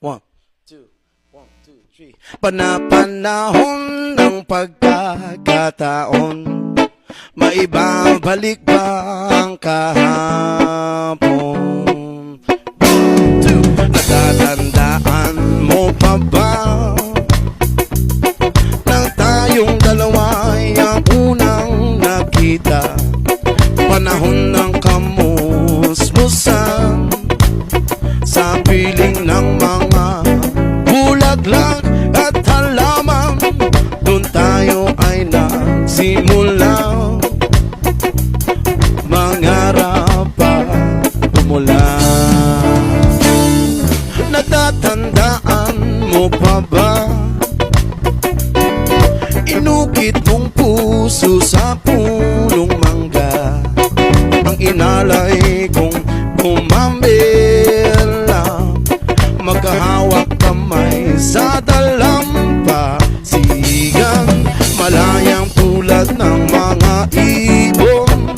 One, two, 1, 2, 3. Panapanahon ng pagkakataon, maibabalik ba ang kahapon? 2. Natatandaan mo pa ba nang tayong dalawa'y ang unang nakita? Panahon ng kamusmusan sa piling ng mga bulaklak at halaman. Doon tayo ay nagsimula mangarap pa umula. Natatandaan mo pa ba inukit mong puso sa punong mangga, ang inalay kong umambela, magkahawak kamay sa dalampasigan, malayang tulad ng mga ibon,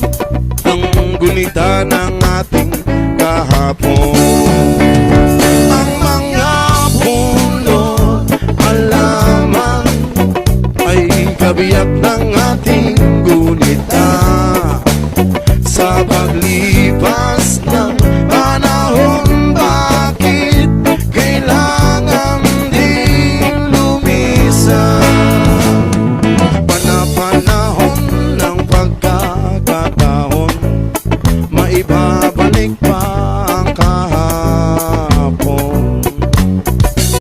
ang gunita ng ating kahapon. Ang mga puno, halaman ay kabiyak ng ating gunita.